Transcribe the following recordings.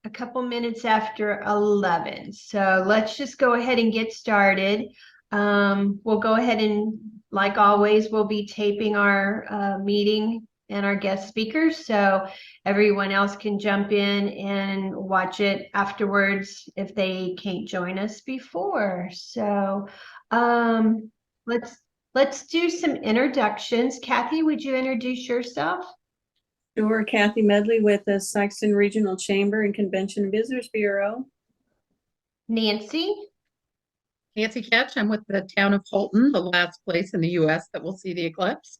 a couple minutes after 11. So let's just go ahead and get started. We'll go ahead and, like always, we'll be taping our meeting and our guest speakers, so everyone else can jump in and watch it afterwards if they can't join us before. So let's do some introductions. Kathy, would you introduce yourself? Sure, Kathy Medley with the Sikeston Regional Chamber and Convention and Visitors Bureau. Nancy? Nancy Ketch, I'm with the town of Holton, the last place in the U.S. that will see the eclipse.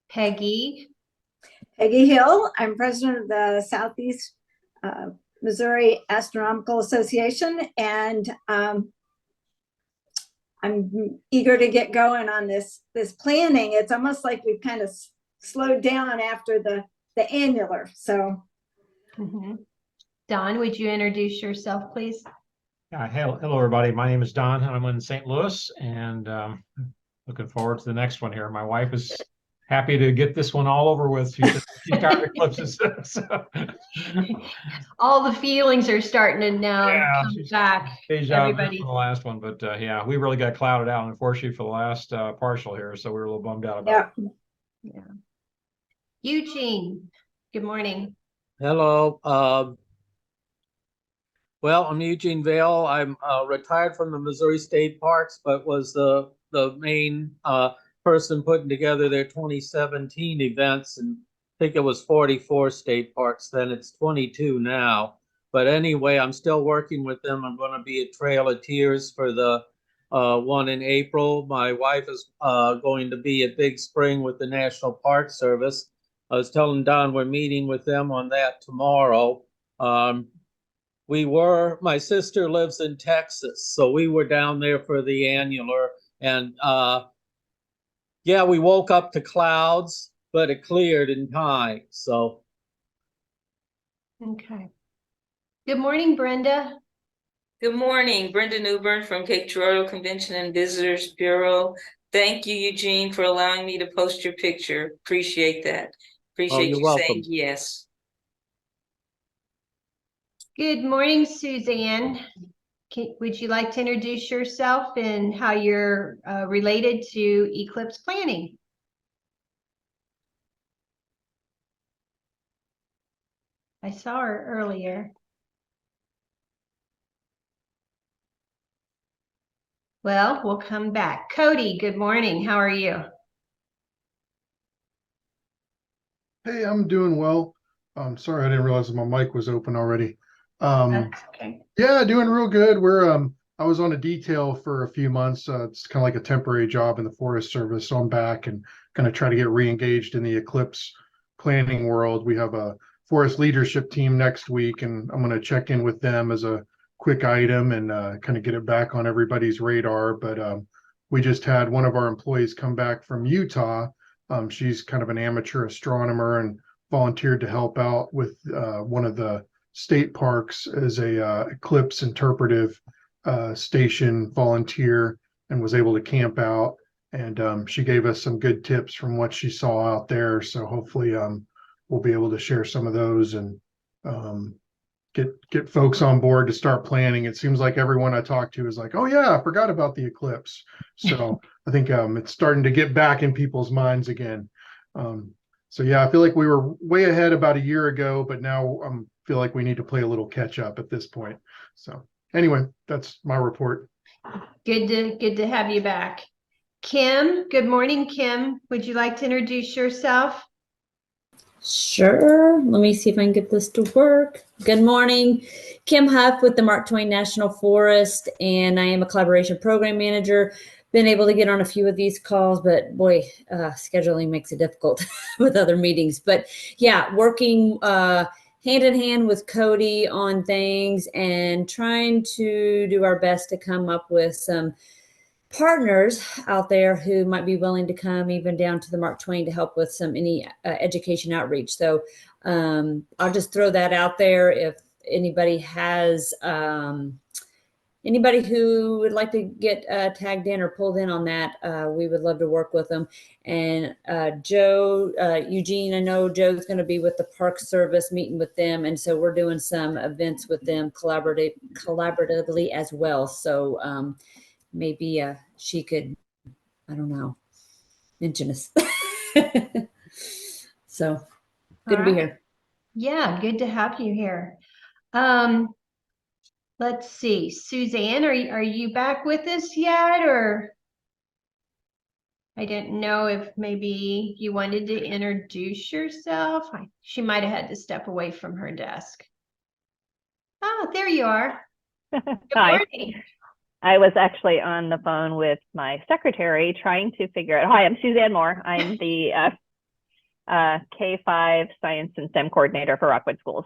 Peggy? Peggy Hill, I'm president of the Southeast Missouri Astronomical Association, and I'm eager to get going on this planning. It's almost like we've kind of slowed down after the annular. So, Don, would you introduce yourself, please? Hello, everybody. My name is Don. I'm in St. Louis, and looking forward to the next one here. My wife is happy to get this one all over with. She's tired of eclipses. So. All the feelings are starting to now come back. Everybody from the last one, but yeah, we really got clouded out, unfortunately, for the last partial here, so we were a little bummed out about it. Yeah. Eugene, good morning. Hello. Well, I'm Eugene Vale. I'm retired from the Missouri State Parks, but was the main person putting together their 2017 events, and I think it was 44 state parks then. It's 22 now. But anyway, I'm still working with them. I'm going to be at Trail of Tears for the one in April. My wife is going to be at Big Spring with the National Park Service. I was telling Don we're meeting with them on that tomorrow. My sister lives in Texas, so we were down there for the annular, and yeah, we woke up to clouds, but it cleared in time, so. Okay. Good morning, Brenda. Good morning, Brenda Newbern from Cape Girardeau Convention and Visitors Bureau. Thank you, Eugene, for allowing me to post your picture. Appreciate that. Appreciate you saying yes. Good morning, Suzanne. Would you like to introduce yourself and how you're related to eclipse planning? I saw her earlier. Well, we'll come back. Cody, good morning. How are you? Hey, I'm doing well. Sorry, I didn't realize my mic was open already. That's okay. Yeah, doing real good. I was on a detail for a few months. It's kind of like a temporary job in the Forest Service. So I'm back and kind of try to get re-engaged in the eclipse planning world. We have a forest leadership team next week, and I'm going to check in with them as a quick item and kind of get it back on everybody's radar. But we just had one of our employees come back from Utah. She's kind of an amateur astronomer and volunteered to help out with one of the state parks as a eclipse interpretive station volunteer, and was able to camp out. And she gave us some good tips from what she saw out there. So hopefully we'll be able to share some of those and get folks on board to start planning. It seems like everyone I talk to is like, oh yeah, I forgot about the eclipse. So I think it's starting to get back in people's minds again. So yeah, I feel like we were way ahead about a year ago, but now feel like we need to play a little catch up at this point. So anyway, that's my report. Good to have you back. Kim, good morning, Kim. Would you like to introduce yourself? Sure. Let me see if I can get this to work. Good morning. Kim Huff with the Mark Twain National Forest, and I am a collaboration program manager. Been able to get on a few of these calls, but boy, scheduling makes it difficult with other meetings. But yeah, working hand in hand with Cody on things and trying to do our best to come up with some partners out there who might be willing to come even down to the Mark Twain to help with any education outreach. So I'll just throw that out there. If anybody has anybody who would like to get tagged in or pulled in on that, we would love to work with them. And Joe, Eugene, I know Joe's going to be with the Park Service meeting with them. And so we're doing some events with them collaboratively as well. So maybe she could, I don't know, mention us. So good to be here. Yeah, good to have you here. Let's see, Suzanne, are you back with us yet, or I didn't know if maybe you wanted to introduce yourself. She might have had to step away from her desk. Oh, there you are. Good Hi. morning. I was actually on the phone with my secretary trying to figure out. Hi, I'm Suzanne Moore. I'm the K-5 Science and STEM coordinator for Rockwood Schools.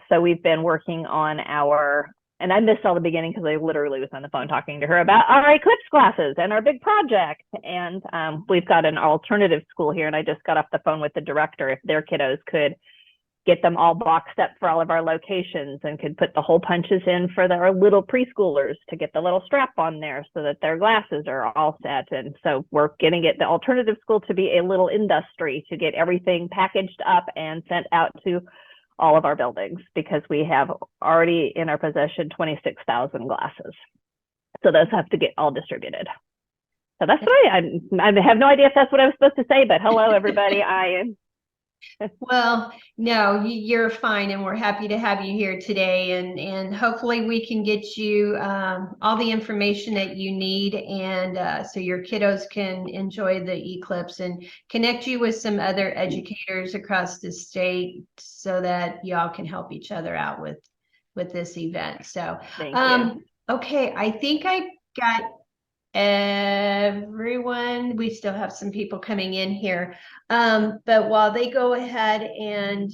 So we've been working on and I missed all the beginning because I literally was on the phone talking to her about our Eclipse classes and our big project. And we've got an alternative school here, and I just got off the phone with the director if their kiddos could get them all boxed up for all of our locations and could put the hole punches in for our little preschoolers to get the little strap on there so that their glasses are all set. And so we're getting the alternative school to be a little industry to get everything packaged up and sent out to all of our buildings, because we have already in our possession 26,000 glasses. So those have to get all distributed. So that's what I have no idea if that's what I was supposed to say, but hello, everybody. Well, no, you're fine, and we're happy to have you here today. And hopefully we can get you all the information that you need, and so your kiddos can enjoy the Eclipse, and connect you with some other educators across the state so that y'all can help each other out with this event. So, Thank you. Okay, I think I got everyone. We still have some people coming in here. But while they go ahead and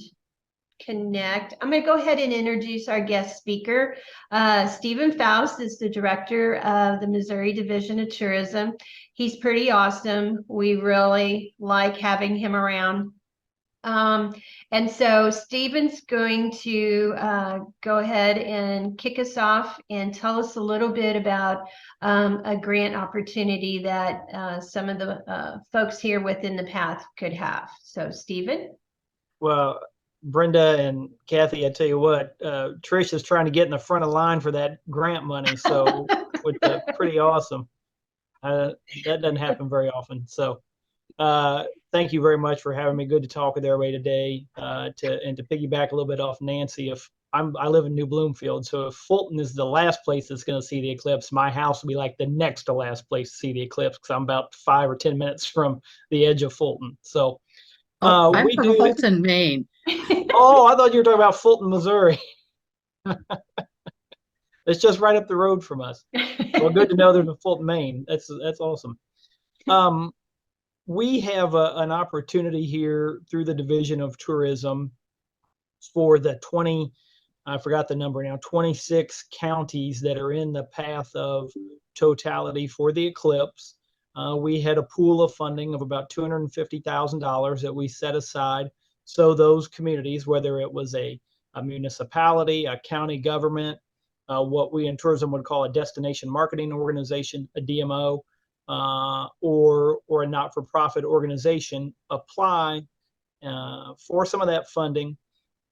connect, I'm going to go ahead and introduce our guest speaker. Stephen Faust is the director of the Missouri Division of Tourism. He's pretty awesome. We really like having him around. And so Stephen's going to go ahead and kick us off and tell us a little bit about a grant opportunity that some of the folks here within the path could have. So Stephen? Well, Brenda and Kathy, I tell you what, Trish is trying to get in the front of line for that grant money. So with pretty awesome. That doesn't happen very often. So thank you very much for having me. Good to talk with everybody today. To piggyback a little bit off Nancy, I live in New Bloomfield, so if Fulton is the last place that's going to see the eclipse, my house will be like the next to last place to see the eclipse, because I'm about 5 or 10 minutes from the edge of Fulton. So I'm from Fulton, Maine. Oh, I thought you were talking about Fulton, Missouri. It's just right up the road from us. Well, good to know there's a Fulton, Maine. That's awesome. We have an opportunity here through the Division of Tourism for the I forgot the number now, 26 counties that are in the path of totality for the eclipse. We had a pool of funding of about $250,000 that we set aside. So those communities, whether it was a municipality, a county government, what we in tourism would call a destination marketing organization, a DMO, or a not-for-profit organization, apply for some of that funding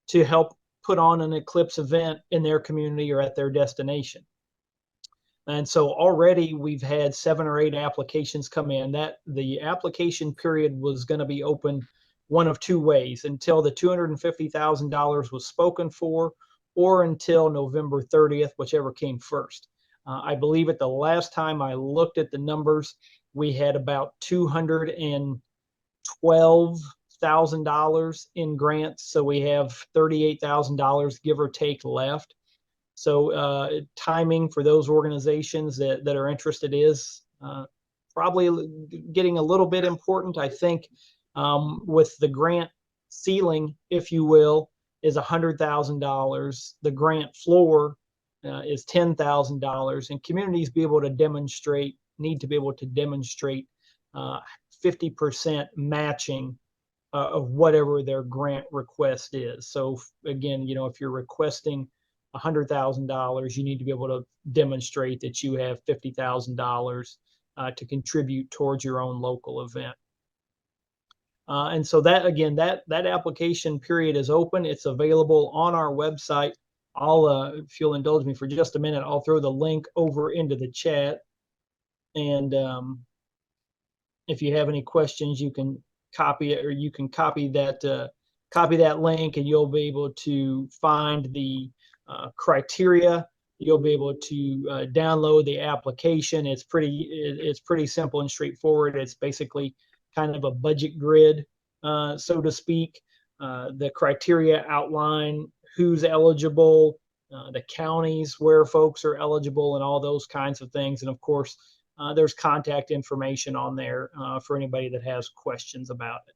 to help put on an eclipse event in their community or at their destination. And so already we've had 7 or 8 applications come in. That the application period was going to be open one of 2 ways: until the $250,000 was spoken for, or until November 30th, whichever came first. I believe at the last time I looked at the numbers, we had about $212,000 in grants. So we have $38,000, give or take, left. So timing for those organizations that are interested is probably getting a little bit important. I think with the grant ceiling, if you will, is $100,000. The grant floor is $10,000, and communities need to be able to demonstrate 50% matching of whatever their grant request is. So again, if you're requesting $100,000, you need to be able to demonstrate that you have $50,000 to contribute towards your own local event. And so that, again, that application period is open. It's available on our website. If you'll indulge me for just a minute, I'll throw the link over into the chat. And if you have any questions, you can copy it, or you can copy that link, and you'll be able to find the criteria. You'll be able to download the application. It's pretty simple and straightforward. It's basically kind of a budget grid, so to speak. The criteria outline who's eligible, the counties where folks are eligible, and all those kinds of things. And of course, there's contact information on there for anybody that has questions about it.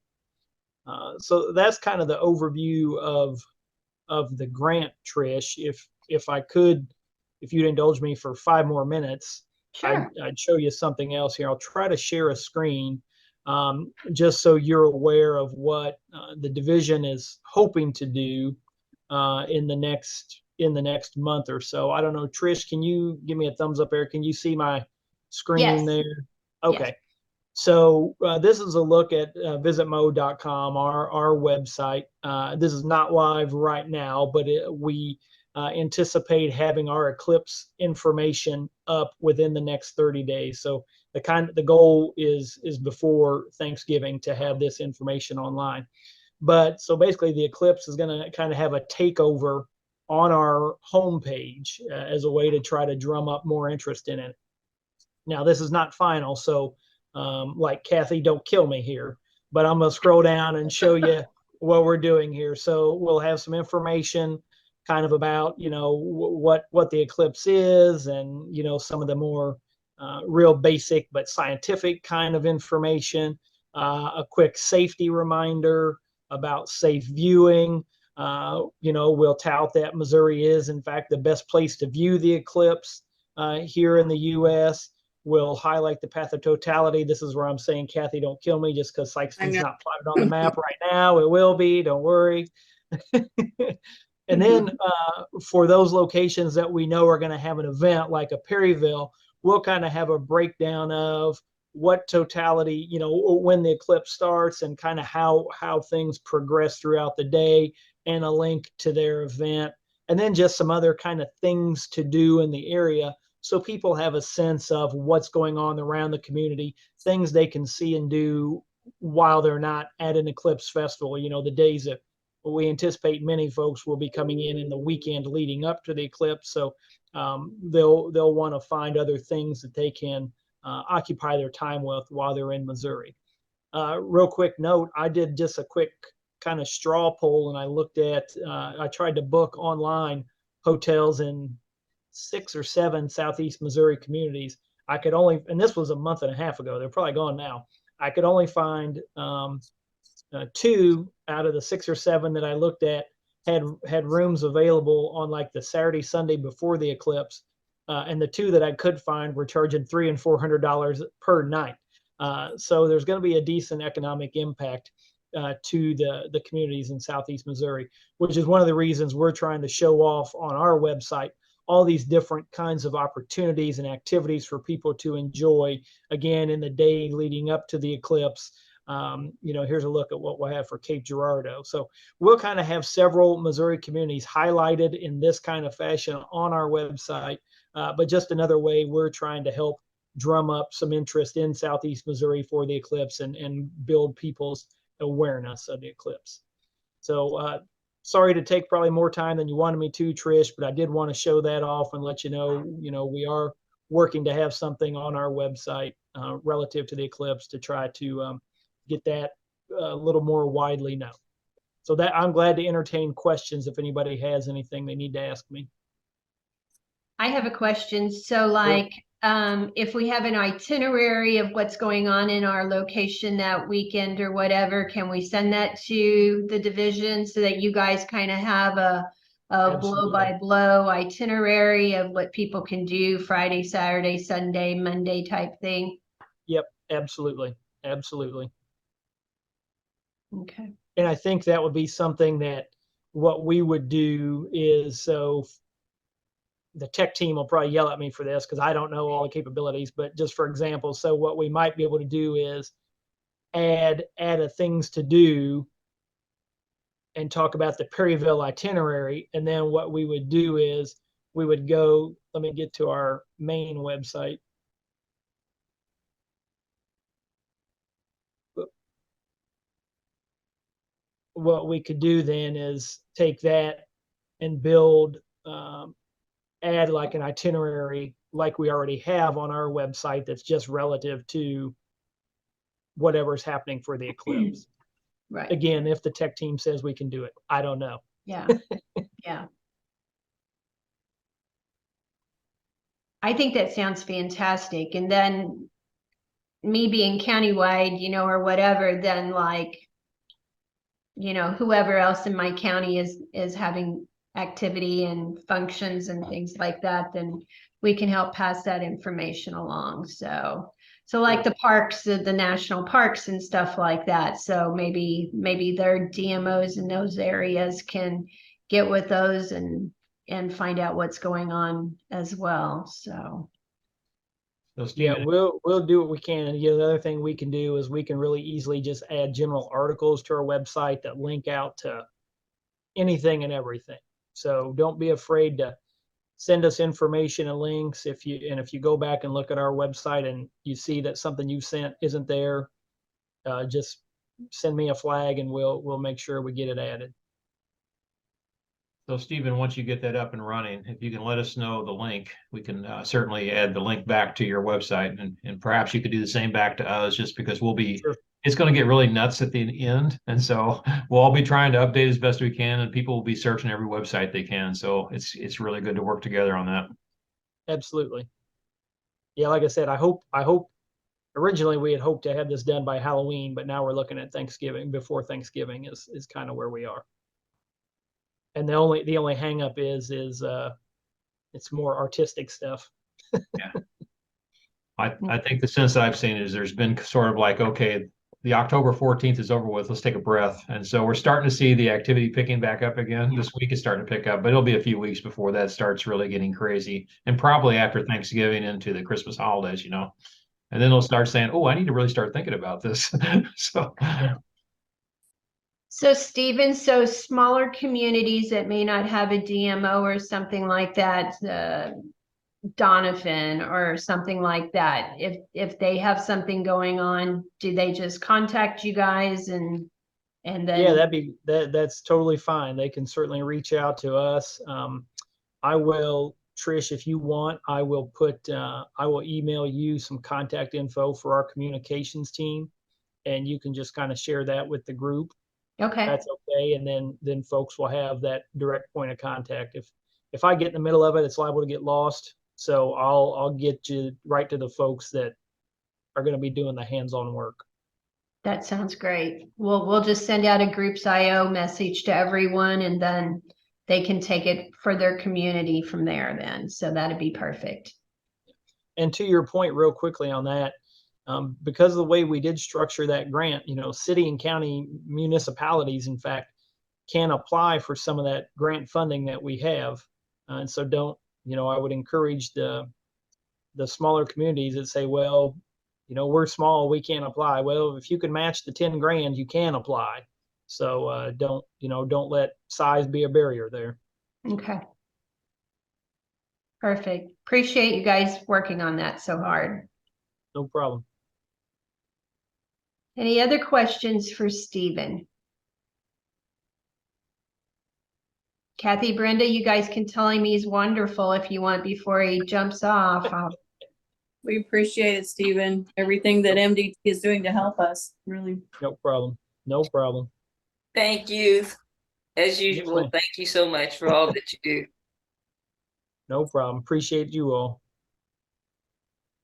So that's kind of the overview of the grant, Trish. If I could, if you'd indulge me for 5 more minutes, Sure. I'd show you something else here. I'll try to share a screen just so you're aware of what the division is hoping to do in the next month or so. I don't know, Trish, can you give me a thumbs up there? Can you see my screen Yes. there? Okay. Yes. So this is a look at visitmo.com, our website. This is not live right now, but we anticipate having our Eclipse information up within the next 30 days. So the goal is before Thanksgiving to have this information online. But so basically the Eclipse is going to kind of have a takeover on our homepage as a way to try to drum up more interest in it. Now, this is not final, so like Kathy, don't kill me here, but I'm going to scroll down and show you what we're doing here. So we'll have some information kind of about, what the Eclipse is, and, some of the more real basic but scientific kind of information, a quick safety reminder about safe viewing. We'll tout that Missouri is, in fact, the best place to view the eclipse here in the U.S. We'll highlight the path of totality. This is where I'm saying, Kathy, don't kill me just because Sikeston's not plotted on the map right now. It will be, don't worry. And then for those locations that we know are going to have an event like a Perryville, we'll kind of have a breakdown of what totality, when the eclipse starts, and kind of how things progress throughout the day, and a link to their event, and then just some other kind of things to do in the area, so people have a sense of what's going on around the community, things they can see and do while they're not at an eclipse festival. The days that we anticipate many folks will be coming in the weekend leading up to the eclipse, so they'll want to find other things that they can occupy their time with while they're in Missouri. Real quick note, I did just a quick kind of straw poll, and I looked at, I tried to book online hotels in 6 or 7 Southeast Missouri communities. I could only, and this was a month and a half ago, they're probably gone now. I could only find 2 out of the 6 or 7 that I looked at had rooms available on like the Saturday, Sunday before the eclipse. And the 2 that I could find were charging $300 and $400 per night. So there's going to be a decent economic impact to the communities in Southeast Missouri, which is one of the reasons we're trying to show off on our website all these different kinds of opportunities and activities for people to enjoy, again, in the day leading up to the eclipse. Here's a look at what we'll have for Cape Girardeau. So we'll kind of have several Missouri communities highlighted in this kind of fashion on our website, but just another way we're trying to help drum up some interest in Southeast Missouri for the eclipse and build people's awareness of the eclipse. So sorry to take probably more time than you wanted me to, Trish, but I did want to show that off and let you know, we are working to have something on our website relative to the eclipse to try to get that a little more widely known. So that I'm glad to entertain questions if anybody has anything they need to ask me. I have a question. So like, if we have an itinerary of what's going on in our location that weekend or whatever, can we send that to the division so that you guys kind of have a blow by blow itinerary of what people can do Friday, Saturday, Sunday, Monday type thing? Yep, absolutely. Absolutely. Okay. And I think that would be something that what we would do is, so the tech team will probably yell at me for this because I don't know all the capabilities, but just for example, so what we might be able to do is add a things to do and talk about the Perryville itinerary. And then what we would do is we would go, let me get to our main website. What we could do then is take that and build, add like an itinerary like we already have on our website that's just relative to whatever's happening for the eclipse. Right. Again, if the tech team says we can do it, I don't know. Yeah. Yeah. I think that sounds fantastic. And then me being countywide, you know, or whatever, then like, you know, whoever else in my county is having activity and functions and things like that, then we can help pass that information along. So like the parks, the national parks and stuff like that. So maybe their DMOs in those areas can get with those and find out what's going on as well. So Yeah, we'll do what we can. And the other thing we can do is we can really easily just add general articles to our website that link out to anything and everything. So don't be afraid to send us information and links. If you go back and look at our website and you see that something you sent isn't there, just send me a flag and we'll make sure we get it added. So Stephen, once you get that up and running, if you can let us know the link, we can certainly add the link back to your website, and perhaps you could do the same back to us, just because it's going to get really nuts at the end. And so we'll all be trying to update as best we can, and people will be searching every website they can. So it's really good to work together on that. Absolutely. Yeah, like I said, I hope originally we had hoped to have this done by Halloween, but now we're looking at Thanksgiving. Before Thanksgiving is kind of where we are. And the only hang up is it's more artistic stuff. Yeah. I think the sense that I've seen is there's been sort of like, okay, the October 14th is over with, let's take a breath. And so we're starting to see the activity picking back up again. This week is starting to pick up, but it'll be a few weeks before that starts really getting crazy. And probably after Thanksgiving into the Christmas holidays, you know, and then they'll start saying, oh, I need to really start thinking about this. So yeah. So Stephen, so smaller communities that may not have a DMO or something like that, Donovan or something like that, if they have something going on, do they just contact you guys and then? Yeah, that's totally fine. They can certainly reach out to us. I will, Trish, if you want, I will email you some contact info for our communications team, and you can just kind of share that with the group. Okay. That's okay. And then folks will have that direct point of contact. If I get in the middle of it, it's liable to get lost. So I'll get you right to the folks that are going to be doing the hands-on work. That sounds great. We'll just send out a groups IO message to everyone, and then they can take it for their community from there then. So that'd be perfect. And to your point real quickly on that, because of the way we did structure that grant, you know, city and county municipalities, in fact, can apply for some of that grant funding that we have. And so I would encourage the smaller communities that say, well, you know, we're small, we can't apply. Well, if you can match the 10 grand, you can apply. So don't let size be a barrier there. Okay. Perfect. Appreciate you guys working on that so hard. No problem. Any other questions for Stephen? Kathy, Brenda, you guys can tell him he's wonderful if you want before he jumps off. We appreciate it, Stephen. Everything that MDT is doing to help us, really. No problem. No problem. Thank you. As usual, Yes, thank you so much for all that you do. No problem. Appreciate you all.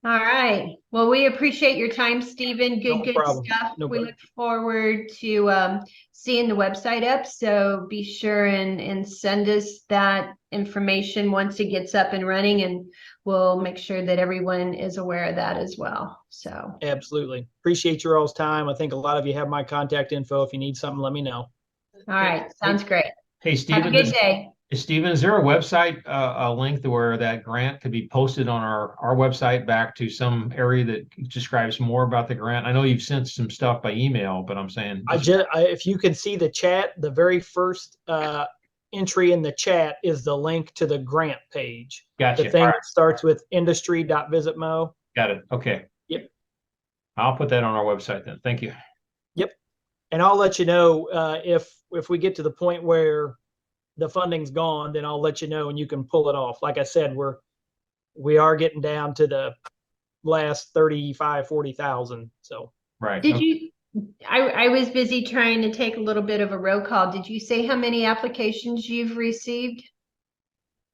All right. Well, we appreciate your time, Stephen. Good problem. stuff. No We problem. look forward to seeing the website up. So be sure and send us that information once it gets up and running, and we'll make sure that everyone is aware of that as well. So Absolutely. Appreciate your all's time. I think a lot of you have my contact info. If you need something, let me know. all right. Sounds great. Hey, Have a Stephen, good day. Steven, is there a website, a link to where that grant could be posted on our website back to some area that describes more about the grant? I know you've sent some stuff by email, but I'm saying. If you can see the chat, the very first entry in the chat is the link to the grant page. Gotcha. The thing All right. that starts with industry.visitmo. Got it. Okay. Yep. I'll put that on our website then. Thank you. Yep. And I'll let you know if we get to the point where the funding's gone, then I'll let you know and you can pull it off. Like I said, we are getting down to the last 40,000. So right. Did you, I was busy trying to take a little bit of a roll call. Did you say how many applications you've received?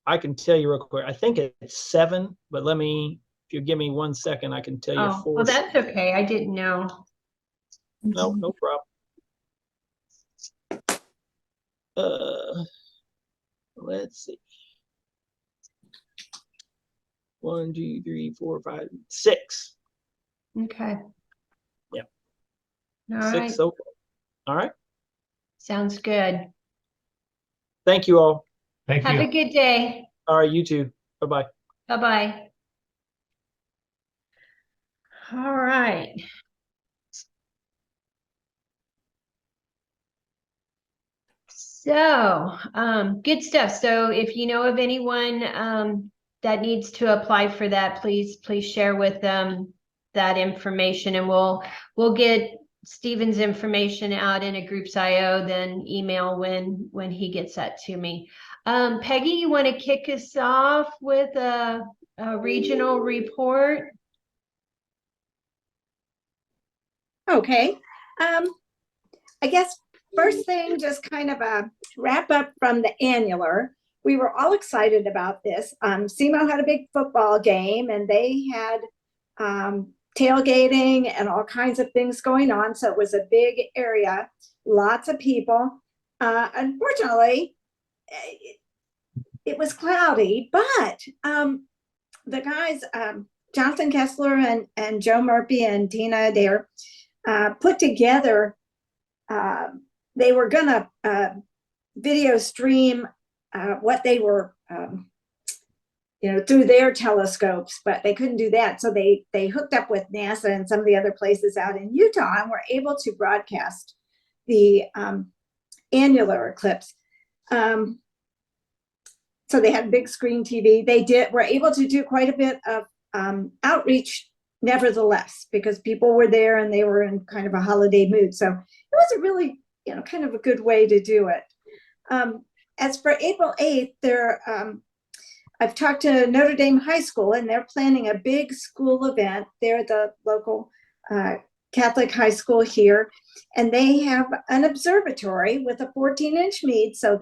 I can tell you real quick. I think it's 7, but if you give me 1 second, I can tell you. Oh, well, that's okay. I didn't know. No problem. Let's see. 1, 2, 3, 4, 5, 6. Okay. Yeah. All 6 right. so far. All right. Sounds good. Thank you all. Thank you. Have a good day. All right, you too. Bye-bye. Bye-bye. All right. So, good stuff. So if you know of anyone that needs to apply for that, please share with them that information, and we'll get Stephen's information out in a groups IO, then email when he gets that to me. Peggy, you want to kick us off with a regional report? Okay. I guess first thing, just kind of a wrap up from the annular. We were all excited about this. SEMO had a big football game and they had tailgating and all kinds of things going on. So it was a big area, lots of people. Unfortunately, it was cloudy, but the guys, Jonathan Kessler and Joe Murphy and Tina Adair, put together, they were gonna video stream what they were, through their telescopes, but they couldn't do that. So they hooked up with NASA and some of the other places out in Utah and were able to broadcast the annular eclipse. So they had big screen TV. They were able to do quite a bit of outreach nevertheless, because people were there and they were in kind of a holiday mood. So it was a really, kind of a good way to do it. As for April 8th, I've talked to Notre Dame High School and they're planning a big school event. They're the local Catholic high school here, and they have an observatory with a 14-inch mead. So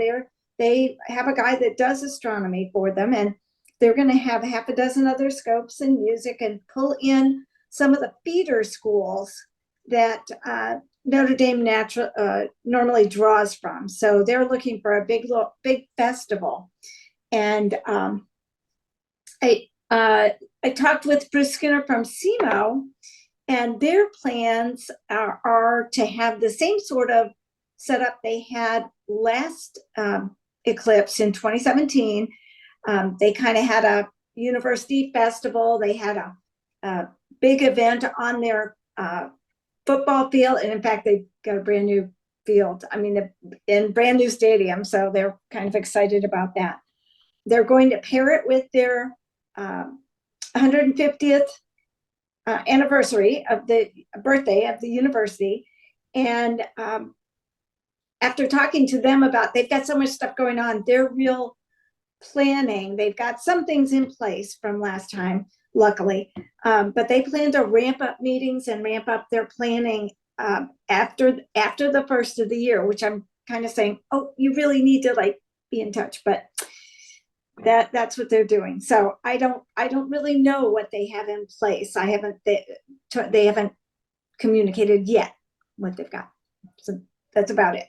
they have a guy that does astronomy for them, and they're going to have half a dozen other scopes and music and pull in some of the feeder schools that Notre Dame normally draws from. So they're looking for a big festival. And I talked with Bruce Skinner from SEMO, and their plans are to have the same sort of setup they had last eclipse in 2017. They kind of had a university festival. They had a big event on their football field. And in fact, they got a brand new field, in brand new stadium. So they're kind of excited about that. They're going to pair it with their 150th anniversary of the birthday of the university. And after talking to them they've got so much stuff going on, they're real planning. They've got some things in place from last time, luckily, but they plan to ramp up meetings and ramp up their planning after the first of the year, which I'm kind of saying, oh, you really need to be in touch, but that's what they're doing. So I don't really know what they have in place. They haven't communicated yet what they've got. So that's about it.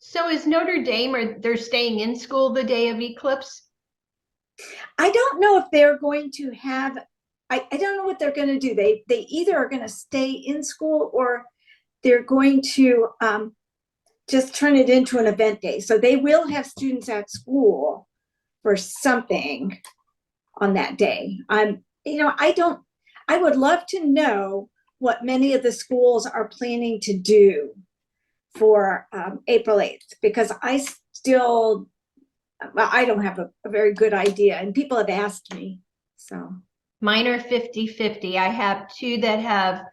So is Notre Dame, or they're staying in school the day of eclipse? I don't know if they're going to have, I don't know what they're going to do. They either are going to stay in school or they're going to just turn it into an event day. So they will have students at school for something on that day. I would love to know what many of the schools are planning to do for April 8th, because I don't have a very good idea, and people have asked me, so. Mine are 50-50. I have two that have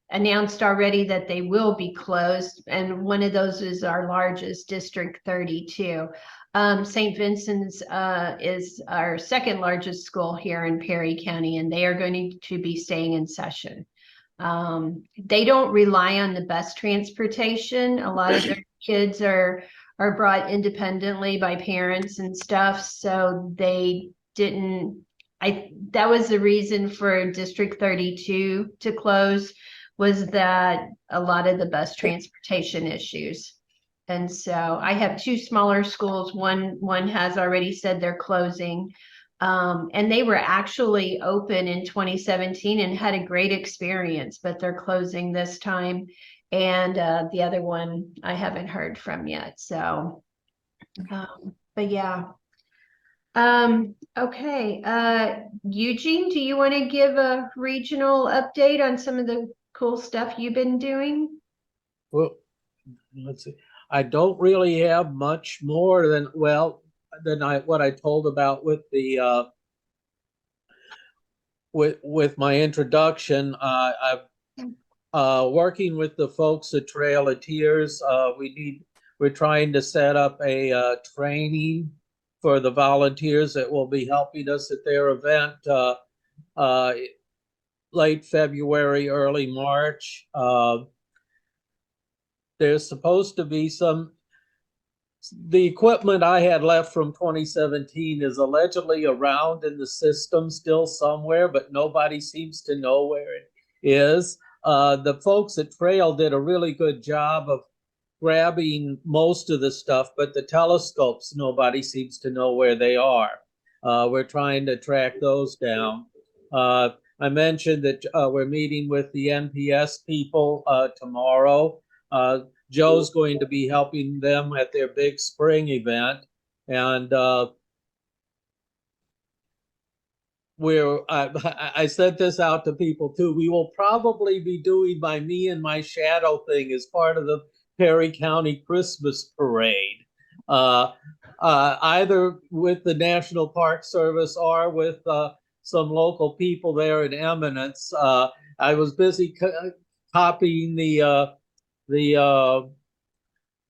announced already that they will be closed, and one of those is our largest, District 32. St. Vincent's is our second largest school here in Perry County, and they are going to be staying in session. They don't rely on the bus transportation. A lot of their kids are brought independently by parents and stuff, so they didn't. That was the reason for District 32 to close, was that a lot of the bus transportation issues. And so I have two smaller schools. One has already said they're closing. And they were actually open in 2017 and had a great experience, but they're closing this time. And the other one I haven't heard from yet. So, but yeah. Okay. Eugene, do you want to give a regional update on some of the cool stuff you've been doing? Well, let's see. I don't really have much more than what I told about with the with my introduction. I'm working with the folks at Trail of Tears. We're trying to set up a training for the volunteers that will be helping us at their event late February, early March. There's supposed to be the equipment I had left from 2017 is allegedly around in the system still somewhere, but nobody seems to know where it is. The folks at Trail did a really good job of grabbing most of the stuff, but the telescopes, nobody seems to know where they are. We're trying to track those down. I mentioned that we're meeting with the NPS people tomorrow. Joe's going to be helping them at their big spring event. And I sent this out to people too. We will probably be doing my Me and My Shadow thing as part of the Perry County Christmas Parade, either with the National Park Service or with some local people there in Eminence. I was busy copying the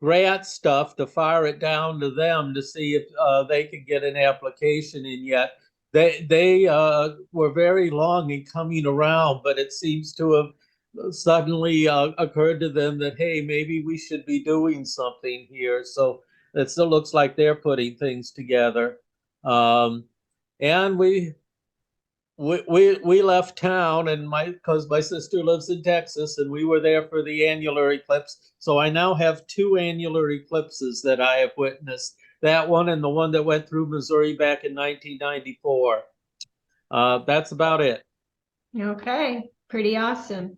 grant stuff to fire it down to them to see if they could get an application in yet. They were very long in coming around, but it seems to have suddenly occurred to them that, hey, maybe we should be doing something here. So it still looks like they're putting things together. And we left town, and because my sister lives in Texas, and we were there for the annular eclipse. So I now have two annular eclipses that I have witnessed. That one and the one that went through Missouri back in 1994. That's about it. Okay, pretty awesome.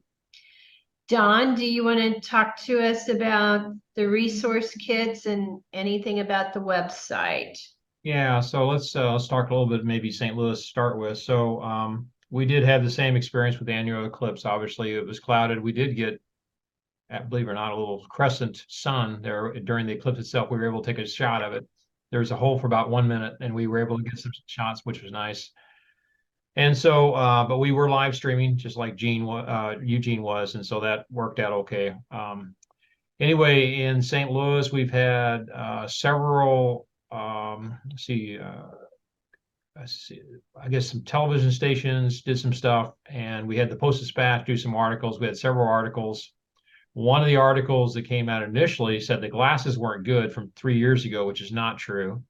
Don, do you want to talk to us about the resource kits and anything about the website? Yeah, so let's talk a little bit, maybe St. Louis to start with. So we did have the same experience with the annual eclipse. Obviously, it was clouded. We did get, believe it or not, a little crescent sun there during the eclipse itself. We were able to take a shot of it. There was a hole for about 1 minute, and we were able to get some shots, which was nice. And so, but we were live streaming just like Eugene was, and so that worked out okay. Anyway, in St. Louis, we've had several. Let's see, I guess some television stations did some stuff, and we had the Post-Dispatch do some articles. We had several articles. One of the articles that came out initially said the glasses weren't good from 3 years ago, which is not true.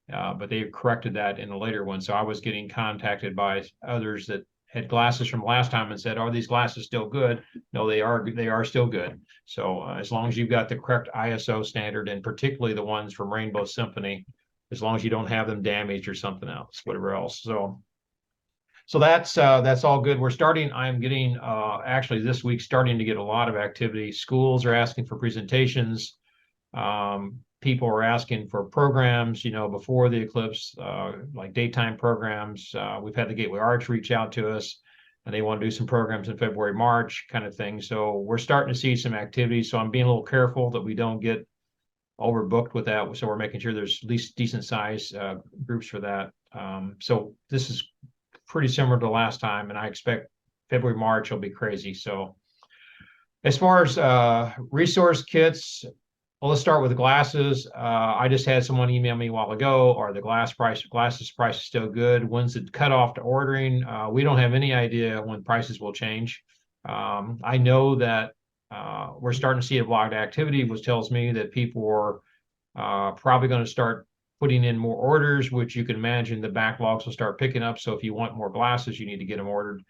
But they corrected that in a later one. So I was getting contacted by others that had glasses from last time and said, "Are these glasses still good?" No, they are still good. So as long as you've got the correct ISO standard, and particularly the ones from Rainbow Symphony, as long as you don't have them damaged or something else, whatever else. So that's all good. I'm getting actually this week starting to get a lot of activity. Schools are asking for presentations. People are asking for programs, before the eclipse, like daytime programs. We've had the Gateway Arts reach out to us, and they want to do some programs in February, March kind of thing. So we're starting to see some activity. So I'm being a little careful that we don't get overbooked with that. So we're making sure there's at least decent size groups for that. So this is pretty similar to last time, and I expect February, March will be crazy. So as far as resource kits, well, let's start with the glasses. I just had someone email me a while ago, are the glasses price is still good? When's the cutoff to ordering? We don't have any idea when prices will change. I know that we're starting to see a blocked activity, which tells me that people are probably going to start putting in more orders, which you can imagine the backlogs will start picking up. So if you want more glasses, you need to get them ordered.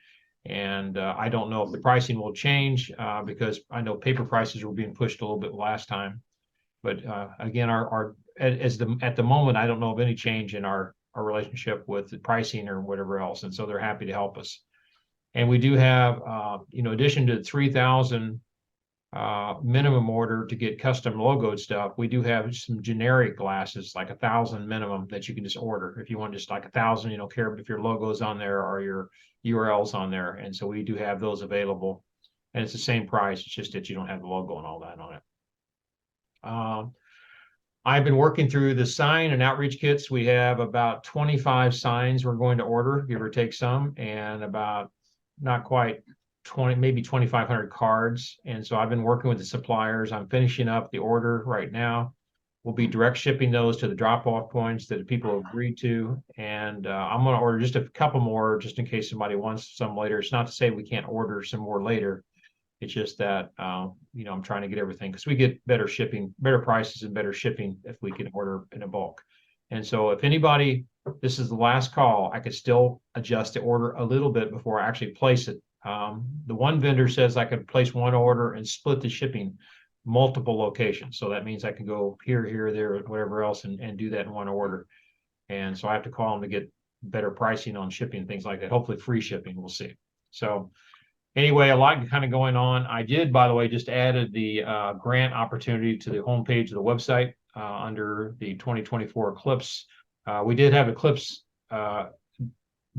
And I don't know if the pricing will change because I know paper prices were being pushed a little bit last time. But again, at the moment, I don't know of any change in our relationship with the pricing or whatever else. And so they're happy to help us. And we do have, in addition to 3,000 minimum order to get custom logoed stuff, we do have some generic glasses, like 1,000 minimum that you can just order. If you want just like 1,000, care if your logo's on there or your URL's on there. And so we do have those available. And it's the same price. It's just that you don't have the logo and all that on it. I've been working through the sign and outreach kits. We have about 25 signs we're going to order, give or take some, and about not quite 20, maybe 2,500 cards. And so I've been working with the suppliers. I'm finishing up the order right now. We'll be direct shipping those to the drop-off points that people have agreed to. And I'm going to order just a couple more just in case somebody wants some later. It's not to say we can't order some more later. It's just that, I'm trying to get everything because we get better shipping, better prices and better shipping if we can order in a bulk. And so if anybody, this is the last call, I could still adjust the order a little bit before I actually place it. The one vendor says I could place one order and split the shipping multiple locations. So that means I can go here, there, whatever else and do that in one order. And so I have to call them to get better pricing on shipping, things like that. Hopefully free shipping, we'll see. So anyway, a lot kind of going on. I did, by the way, just added the grant opportunity to the homepage of the website under the 2024 Eclipse. We did have Eclipse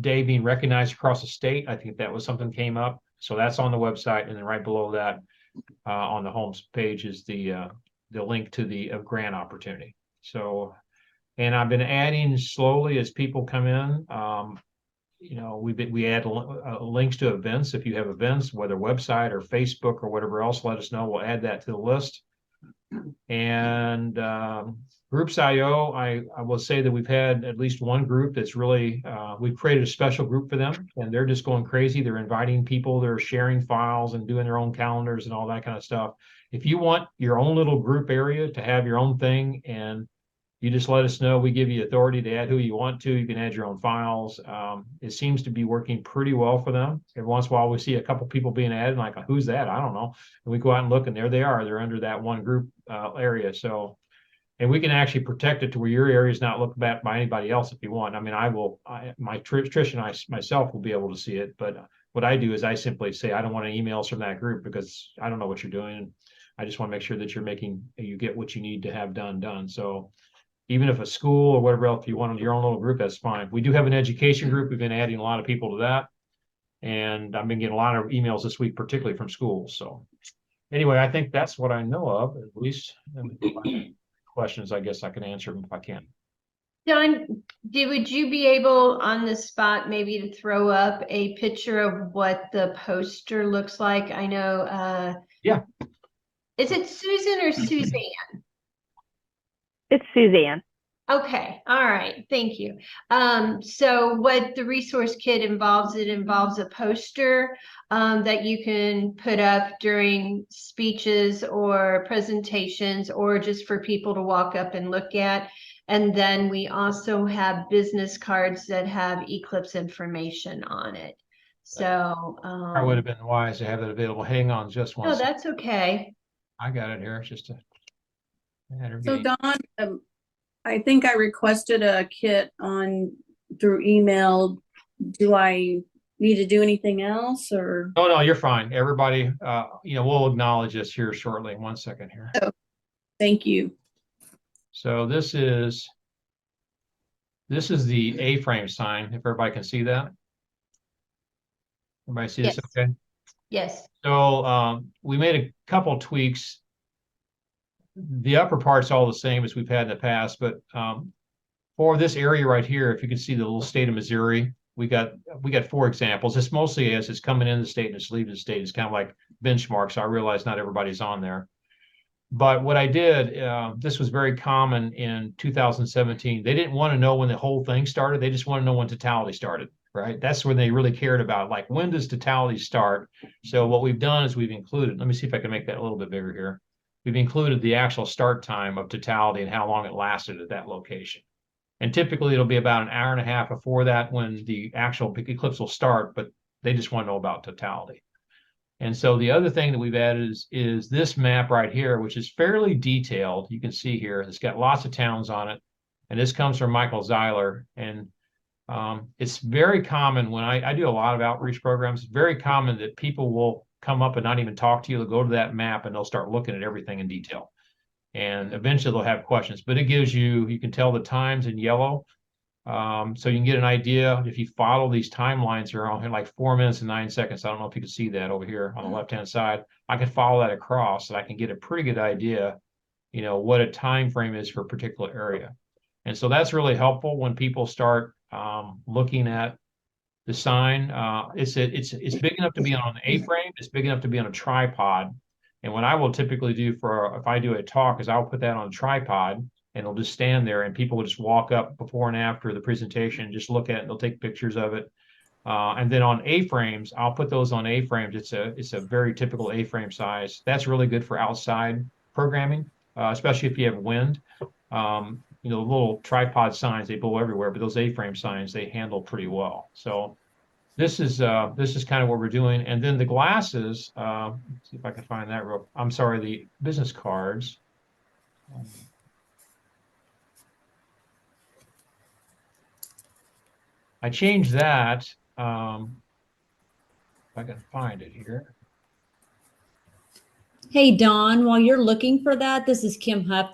Day being recognized across the state. I think that was something came up. So that's on the website. And then right below that on the home page is the link to the grant opportunity. So, and I've been adding slowly as people come in. We add links to events. If you have events, whether website or Facebook or whatever else, let us know. We'll add that to the list. And Groups.io, I will say that we've had at least one group that's really, we've created a special group for them, and they're just going crazy. They're inviting people, they're sharing files and doing their own calendars and all that kind of stuff. If you want your own little group area to have your own thing, and you just let us know. We give you authority to add who you want to. You can add your own files. It seems to be working pretty well for them. Every once in a while, we see a couple people being added, like, who's that? I don't know. And we go out and look, and there they are. They're under that one group area. So, and we can actually protect it to where your area is not looked at by anybody else if you want. I mean, Trish and I myself will be able to see it. But what I do is I simply say, I don't want any emails from that group because I don't know what you're doing. I just want to make sure that you get what you need to have done. So, even if a school or whatever else, if you want your own little group, that's fine. We do have an education group. We've been adding a lot of people to that. And I've been getting a lot of emails this week, particularly from schools. So anyway, I think that's what I know of, at least. Questions, I guess I can answer them if I can. Don, would you be able on the spot maybe to throw up a picture of what the poster looks like? I know. Yeah. Is it Susan or Suzanne? It's Suzanne. Okay, all right, thank you. So what the resource kit involves, it involves a poster that you can put up during speeches or presentations or just for people to walk up and look at. And then we also have business cards that have Eclipse information on it. So I would have been wise to have that available. Hang on just one second. that's okay. I got it here. It's just a So Don, I think I requested a kit through email. Do I need to do anything else or? Oh, no, you're fine. Everybody, we'll acknowledge this here shortly. 1 second here. Oh, thank you. So this is the A-frame sign, if everybody can see that. Everybody see this Yes. okay? Yes. So we made a couple tweaks. The upper part's all the same as we've had in the past, but for this area right here, if you can see the little state of Missouri, we got 4 examples. It's mostly as it's coming in the state and it's leaving the state. It's kind of like benchmarks. I realize not everybody's on there. But what I did, this was very common in 2017. They didn't want to know when the whole thing started. They just want to know when totality started, right? That's when they really cared about, like, when does totality start? So what we've done is we've included, let me see if I can make that a little bit bigger here. We've included the actual start time of totality and how long it lasted at that location. And typically it'll be about an hour and a half before that when the actual eclipse will start, but they just want to know about totality. And so the other thing that we've added is this map right here, which is fairly detailed. You can see here, it's got lots of towns on it. And this comes from Michael Zeiler. And it's very common when I do a lot of outreach programs, it's very common that people will come up and not even talk to you. They'll go to that map and they'll start looking at everything in detail. And eventually they'll have questions, but it gives you can tell the times in yellow. So you can get an idea if you follow these timelines here on here, like 4 minutes and 9 seconds. I don't know if you can see that over here on the left-hand side. I can follow that across and I can get a pretty good idea, what a time frame is for a particular area. And so that's really helpful when people start looking at the sign. It's big enough to be on an A-frame. It's big enough to be on a tripod. And what I will typically do if I do a talk is I'll put that on a tripod and it'll just stand there and people will just walk up before and after the presentation, just look at it, and they'll take pictures of it. And then on A-frames, I'll put those on A-frames. It's a very typical A-frame size. That's really good for outside programming, especially if you have wind. The little tripod signs, they blow everywhere, but those A-frame signs, they handle pretty well. So this is kind of what we're doing. And then the glasses, let's see if I can find that I'm sorry, the business cards. I changed that. If I can find it here. Hey, Don, while you're looking for that, this is Kim Huff.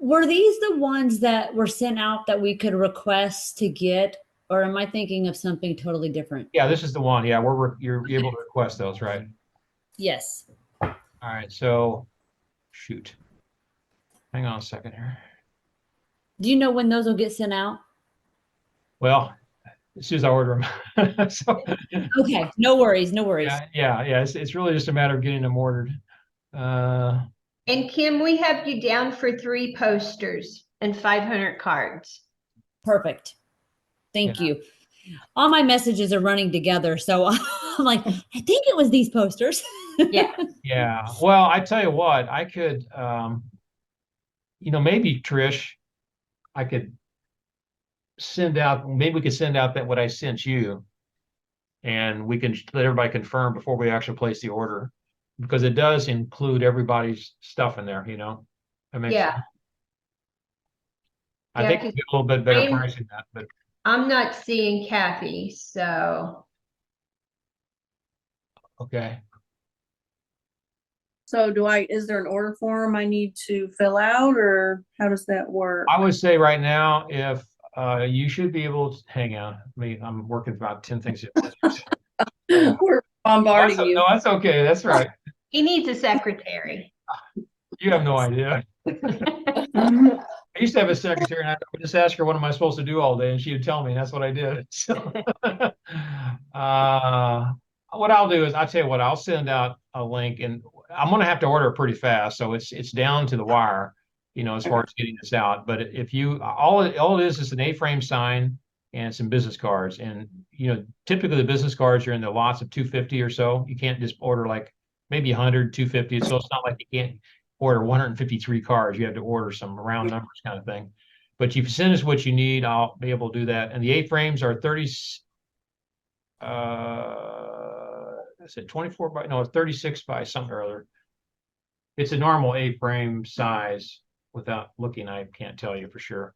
Were these the ones that were sent out that we could request to get, or am I thinking of something totally different? Yeah, this is the one. Yeah, you're able to request those, right? Yes. All right, so shoot. Hang on a second here. Do you know when those will get sent out? Well, as soon as I order them. So, okay, no worries, no worries. Yeah. It's really just a matter of getting them ordered. And Kim, we have you down for 3 posters and 500 cards. Perfect. Thank you. All my messages are running together, so I'm like, I think it was these posters. Yeah. Yeah. Well, I tell you what, I could, maybe Trish, I could maybe we could send out what I sent you, and we can let everybody confirm before we actually place the order, because it does include everybody's stuff in there, That makes sense. I think it'd be a little bit better pricing that, but I'm not seeing Kathy, so. Okay. So is there an order form I need to fill out, or how does that work? I would say right now, if you should be able to hang on. I'm working about 10 things. We're bombarding you. No, that's okay. That's right. He needs a secretary. You have no idea. I used to have a secretary, and I would just ask her, what am I supposed to do all day? And she would tell me, and that's what I did. So, what I'll do is, I'll tell you what, I'll send out a link, and I'm going to have to order it pretty fast. So it's down to the wire, as far as getting this out. But if all it is an A-frame sign and some business cards. And, typically the business cards are in the lots of 250 or so. You can't just order like maybe 100, 250. So it's not like you can't order 153 cards. You have to order some round numbers kind of thing. But if you send us what you need, I'll be able to do that. And the A-frames are 24 by, no, 36 by something or other. It's a normal A-frame size. Without looking, I can't tell you for sure.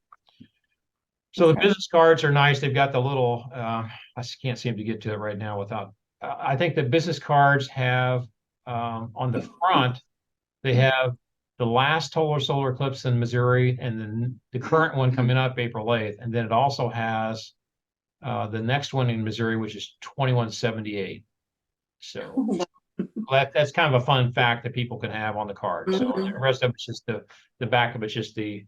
So the business cards are nice. They've got the little, I can't seem to get to it right now without, I think the business cards have, on the front, they have the last total solar eclipse in Missouri, and then the current one coming up April 8th. And then it also has the next one in Missouri, which is 2178. So that's kind of a fun fact that people can have on the card. So the rest of it's just the back of it's just the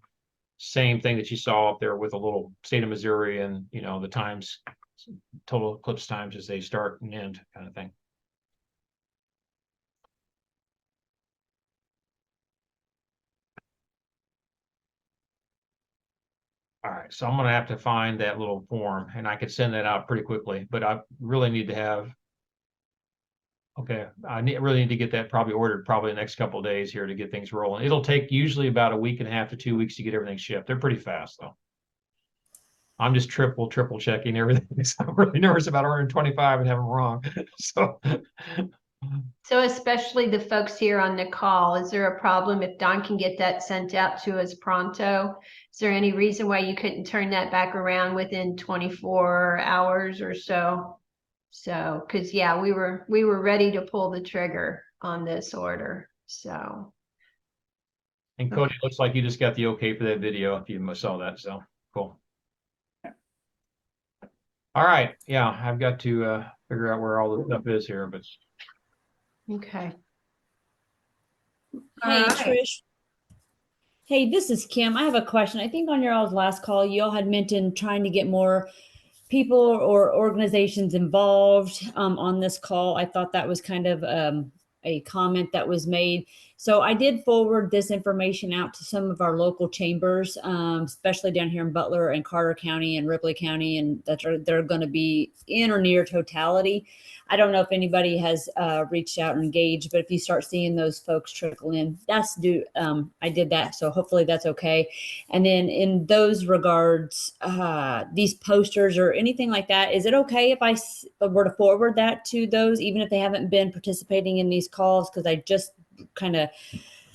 same thing that you saw up there with a little state of Missouri and, you know, the times, total eclipse times as they start and end kind of thing. All right, so I'm gonna have to find that little form and I could send that out pretty quickly, but I really need to have, okay, really need to get that probably ordered probably the next couple of days here to get things rolling. It'll take usually about a week and a half to 2 weeks to get everything shipped. They're pretty fast though. I'm just triple checking everything. So I'm really nervous about ordering 25 and having them wrong. So especially the folks here on the call, is there a problem if Don can get that sent out to us pronto? Is there any reason why you couldn't turn that back around within 24 hours or so? So, because yeah, we were ready to pull the trigger on this order. So. And Cody, looks like you just got the okay for that video if you saw that. So cool. All right. Yeah, I've got to figure out where all the stuff is here, but. Okay. Hey, All right. Trish. Hey, this is Kim. I have a question. I think on your all's last call, you all had mentioned trying to get more people or organizations involved on this call. I thought that was kind of a comment that was made. So I did forward this information out to some of our local chambers, especially down here in Butler and Carter County and Ripley County, and they're going to be in or near totality. I don't know if anybody has reached out and engaged, but if you start seeing those folks trickle in, that's due. I did that, so hopefully that's okay. And then in those regards, these posters or anything like that, is it okay if I were to forward that to those, even if they haven't been participating in these calls? Because I just kind of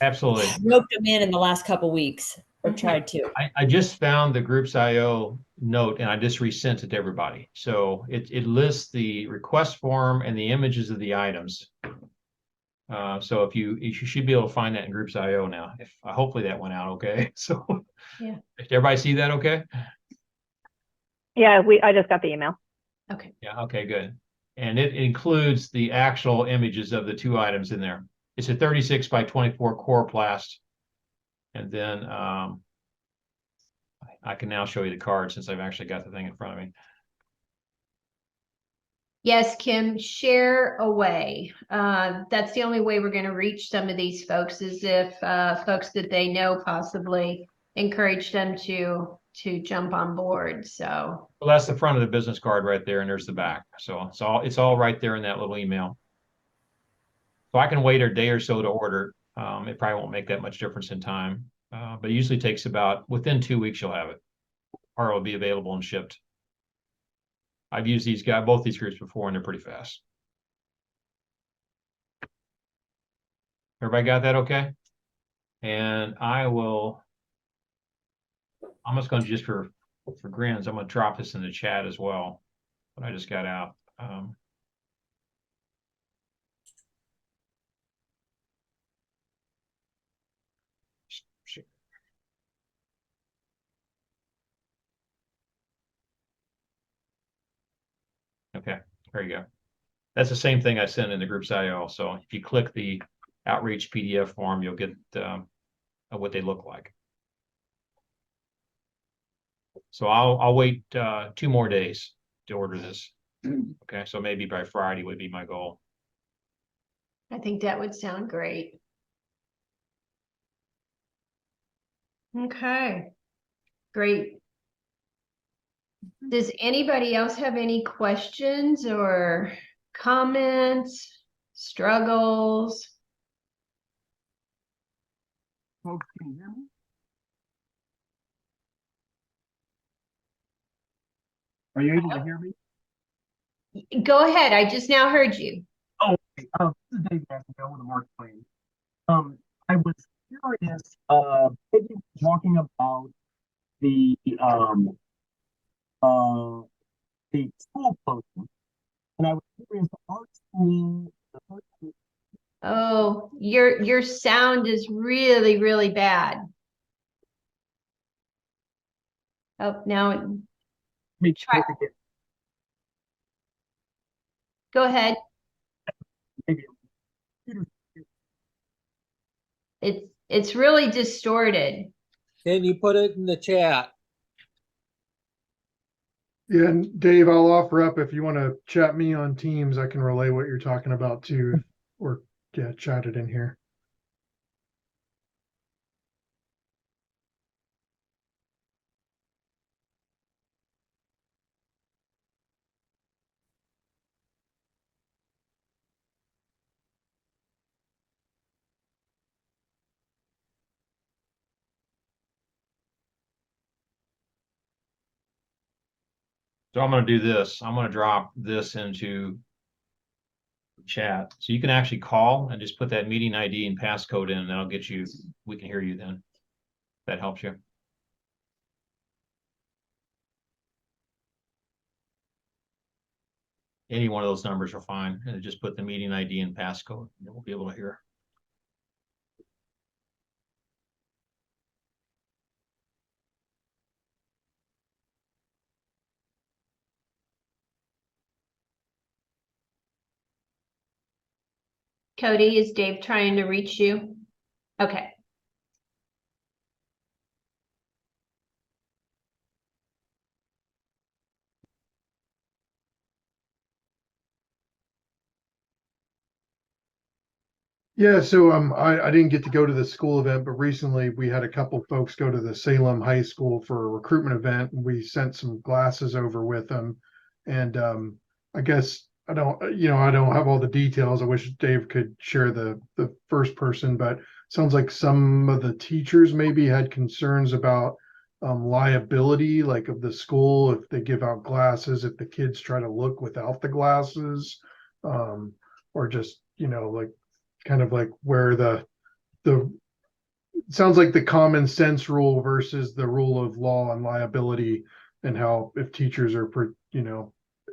Absolutely roped them in the last couple weeks or tried to. I just found the Groups IO note and I just resent it to everybody. So it lists the request form and the images of the items. So if you should be able to find that in Groups IO now. If hopefully that went out okay. So yeah, did everybody see that okay? Yeah, I just got the email. Okay. Yeah, okay, good. And it includes the actual images of the two items in there. It's a 36 by 24 coroplast. And then I can now show you the card since I've actually got the thing in front of me. Yes, Kim, share away. That's the only way we're going to reach some of these folks is if folks that they know possibly encourage them to jump on board. So well, that's the front of the business card right there, and there's the back. So it's all right there in that little email. So I can wait a day or so to order. It probably won't make that much difference in time, but it usually takes about within 2 weeks you'll have it, or it'll be available and shipped. I've used both these groups before, and they're pretty fast. Everybody got that okay? And I'm just going to just for grins, I'm going to drop this in the chat as well. What I just got out. Okay, there you go. That's the same thing I sent in the Groups IO. So if you click the outreach PDF form, you'll get what they look like. So I'll wait 2 more days to order this. Okay, so maybe by Friday would be my goal. I think that would sound great. Okay, great. Does anybody else have any questions or comments, struggles? Folks, can you hear me? Are you able to hear me? Go ahead. I just now heard you. Oh, okay. This is Dave Jacksonville with the Mark Twain. I was curious, Peggy was talking about the school closing, and I was curious, our school, the first Oh, your sound is really, really bad. Oh, now Me try. Go ahead. maybe. It's really distorted. Can you put it in the chat? Yeah, and Dave, I'll offer up if you want to chat me on Teams, I can relay what you're talking about too, or yeah, chat it in here. So I'm going to do this. I'm going to drop this into chat. So you can actually call and just put that meeting ID and passcode in, and that'll get you, we can hear you then. That helps you. Any one of those numbers are fine. And just put the meeting ID and passcode, and we'll be able to hear. Cody, is Dave trying to reach you? Okay. Yeah, so I didn't get to go to the school event, but recently we had a couple folks go to the Salem High School for a recruitment event, and we sent some glasses over with them. And I guess I don't have all the details. I wish Dave could share the first person, but sounds like some of the teachers maybe had concerns about liability, like of the school if they give out glasses, if the kids try to look without the glasses, or just like kind of like where the sounds like the common sense rule versus the rule of law and liability, and how if teachers are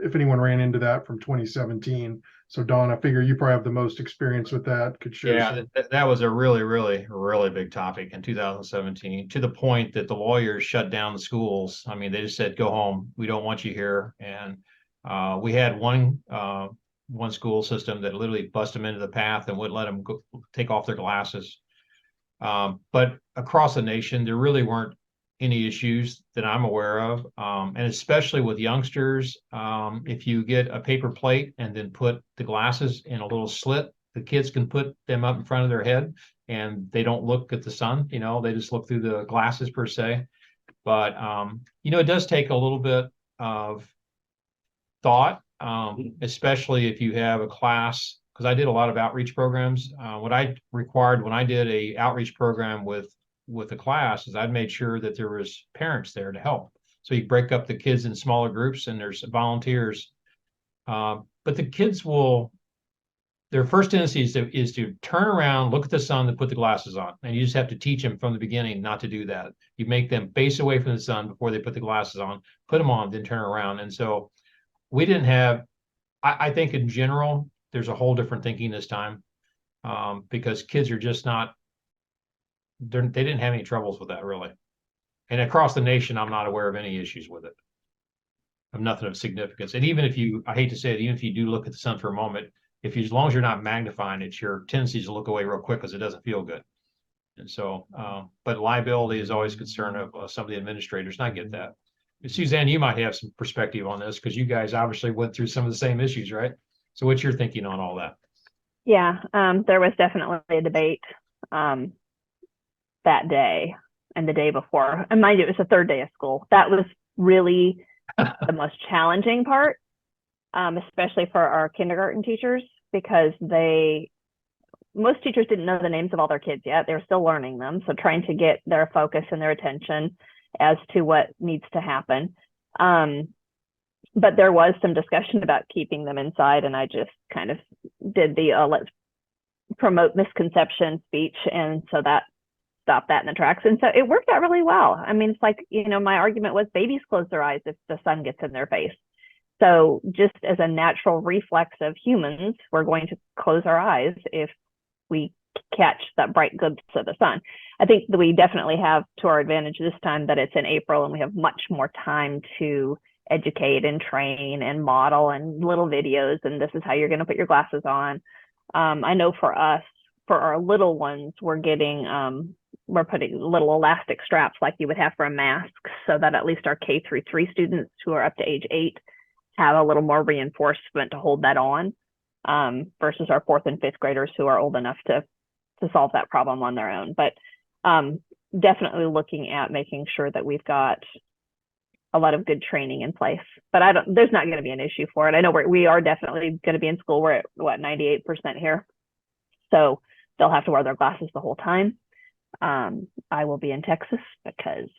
if anyone ran into that from 2017. So Don, I figure you probably have the most experience with that, could share Yeah, some. that was a really, really, really big topic in 2017, to the point that the lawyers shut down the schools. I mean, they just said, go home. We don't want you here. And we had one school system that literally bust them into the path and wouldn't let them go take off their glasses. But across the nation, there really weren't any issues that I'm aware of. And especially with youngsters, if you get a paper plate and then put the glasses in a little slit, the kids can put them up in front of their head and they don't look at the sun, they just look through the glasses per se. But, it does take a little bit of thought, especially if you have a class, because I did a lot of outreach programs. What I required when I did a outreach program with a class is I'd made sure that there was parents there to help. So you break up the kids in smaller groups and there's volunteers. But the kids their first tendency is to turn around, look at the sun, and put the glasses on. And you just have to teach them from the beginning not to do that. You make them face away from the sun before they put the glasses on, put them on, then turn around. And so we didn't have, I think in general, there's a whole different thinking this time, because kids are just not, they didn't have any troubles with that really. And across the nation, I'm not aware of any issues with it, of nothing of significance. And even if I hate to say it, even if you do look at the sun for a moment, as long as you're not magnifying it, your tendency is to look away real quick because it doesn't feel good. And so, but liability is always a concern of some of the administrators, and I get that. Suzanne, you might have some perspective on this because you guys obviously went through some of the same issues, right? So what's your thinking on all that? Yeah, there was definitely a debate that day and the day before. And mind you, it was the third day of school. That was really the most challenging part, especially for our kindergarten teachers, because most teachers didn't know the names of all their kids yet. They were still learning them. So trying to get their focus and their attention as to what needs to happen. But there was some discussion about keeping them inside, and I just kind of did the let's promote misconception speech. And so that stopped that in the tracks. And so it worked out really well. I mean, it's like, my argument was babies close their eyes if the sun gets in their face. So just as a natural reflex of humans, we're going to close our eyes if we catch that bright glimpse of the sun. I think that we definitely have to our advantage this time that it's in April and we have much more time to educate and train and model and little videos, and this is how you're going to put your glasses on. I know for us, for our little ones, we're putting little elastic straps like you would have for a mask, so that at least our K-3 students who are up to age 8 have a little more reinforcement to hold that on, versus our 4th and 5th graders who are old enough to solve that problem on their own. But definitely looking at making sure that we've got a lot of good training in place. But there's not going to be an issue for it. I know we are definitely going to be in school. We're at what, 98% here. So they'll have to wear their glasses the whole time. I will be in Texas because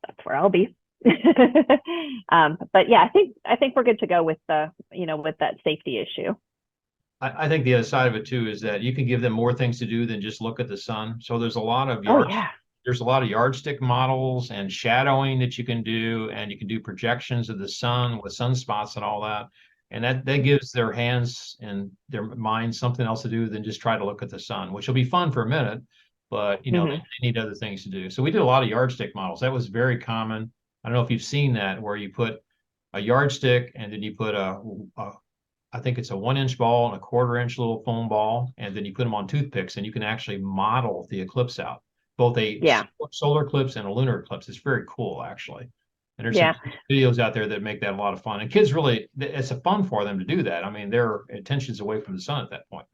that's where I'll be. But yeah, I think we're good to go with with that safety issue. I think the other side of it too is that you can give them more things to do than just look at the sun. So there's a lot of there's a lot of yardstick models and shadowing that you can do, and you can do projections of the sun with sunspots and all that. And that gives their hands and their minds something else to do than just try to look at the sun, which will be fun for a minute, but they need other things to do. So we did a lot of yardstick models. That was very common. I don't know if you've seen that, where you put a yardstick and then you put I think it's a 1-inch ball and a 1/4-inch little foam ball, and then you put them on toothpicks, and you can actually model the eclipse out, both a solar eclipse and a lunar eclipse. It's very cool, actually. And there's some videos out there that make that a lot of fun. And kids it's a fun for them to do that. I mean, their attention's away from the sun at that point.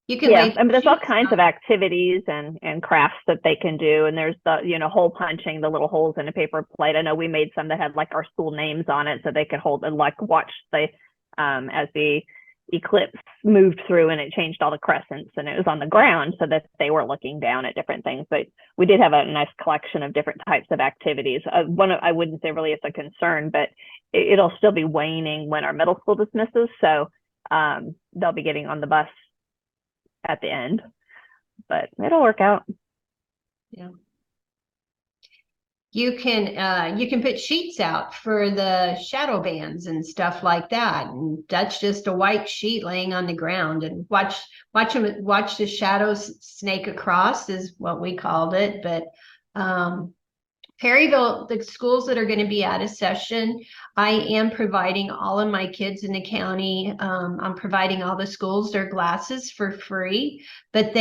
You can I mean, there's all kinds of activities and crafts that they can do. And there's the, hole punching, the little holes in a paper plate. I know we made some that had like our school names on it so they could hold and like watch as the eclipse moved through and it changed all the crescents, and it was on the ground so that they were looking down at different things. But we did have a nice collection of different types of activities. I wouldn't say really it's a concern, but it'll still be waning when our middle school dismisses. So they'll be getting on the bus at the end, but it'll work out. Yeah. You can put sheets out for the shadow bands and stuff like that, and that's just a white sheet laying on the ground, and watch the shadows snake across is what we called it. But Perryville, the schools that are going to be out of session, I am providing all of my kids in the county. I'm providing all the schools their glasses for free, but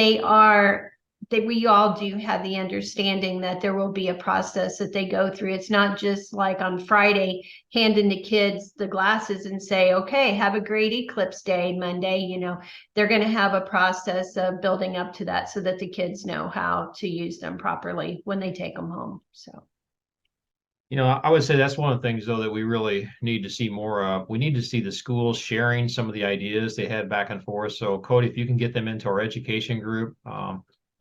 we all do have the understanding that there will be a process that they go through. It's not just like on Friday, handing the kids the glasses and say, okay, have a great eclipse day Monday. They're going to have a process of building up to that so that the kids know how to use them properly when they take them home. So. I would say that's one of the things, though, that we really need to see more of. We need to see the schools sharing some of the ideas they had back and forth. So, Cody, if you can get them into our education group,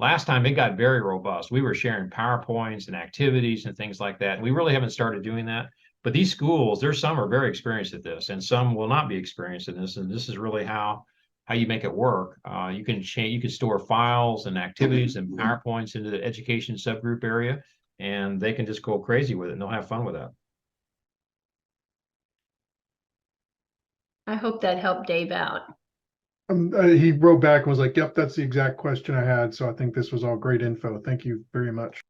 last time it got very robust. We were sharing PowerPoints and activities and things like that. And we really haven't started doing that. But these schools, some are very experienced at this, and some will not be experienced in this. And this is really how you make it work. You can store files and activities and PowerPoints into the education subgroup area, and they can just go crazy with it, and they'll have fun with that. I hope that helped Dave out. He wrote back and was like, yep, that's the exact question I had. So I think this was all great info. Thank you very much.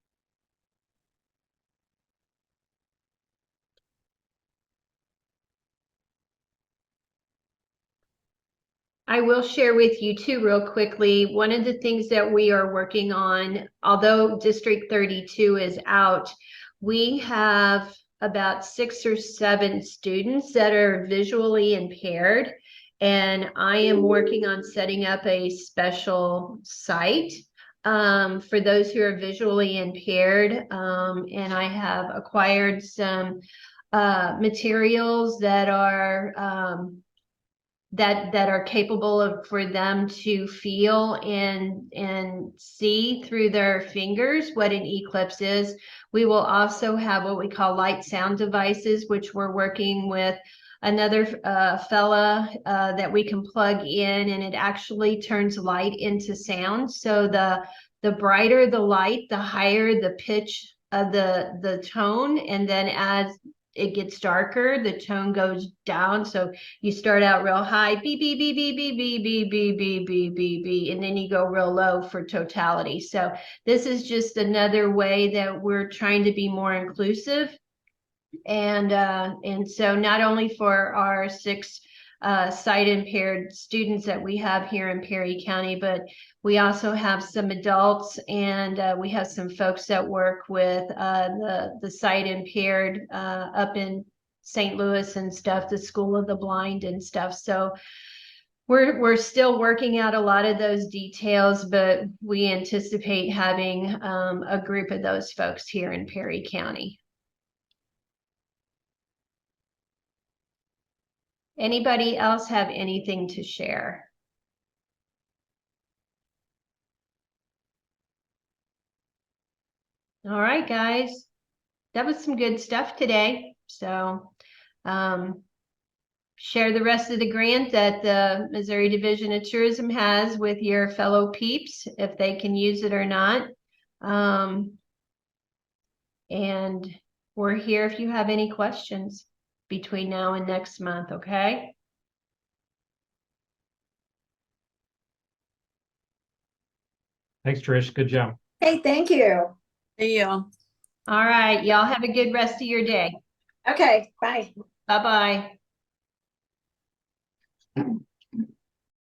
I will share with you too, real quickly, one of the things that we are working on, although District 32 is out, we have about 6 or 7 students that are visually impaired. And I am working on setting up a special site for those who are visually impaired. And I have acquired some materials that are that are capable for them to feel and see through their fingers what an eclipse is. We will also have what we call light sound devices, which we're working with another fella that we can plug in, and it actually turns light into sound. So the brighter the light, the higher the pitch of the tone, and then it gets darker, the tone goes down. So you start out real high, beep, beep, beep, beep, beep, beep, beep, beep, beep, beep, beep, beep, and then you go real low for totality. So this is just another way that we're trying to be more inclusive. And so not only for our 6 sight impaired students that we have here in Perry County, but we also have some adults, and we have some folks that work with the sight impaired up in St. Louis and stuff, the School of the Blind and stuff. So we're still working out a lot of those details, but we anticipate having a group of those folks here in Perry County. Anybody else have anything to share? All right, guys, that was some good stuff today. So share the rest of the grant that the Missouri Division of Tourism has with your fellow peeps, if they can use it or not. And we're here if you have any questions between now and next month, okay? Thanks, Trish. Good job. Hey, thank you. Hey, All right, y'all have a good rest of your day. Okay, bye. Bye-bye.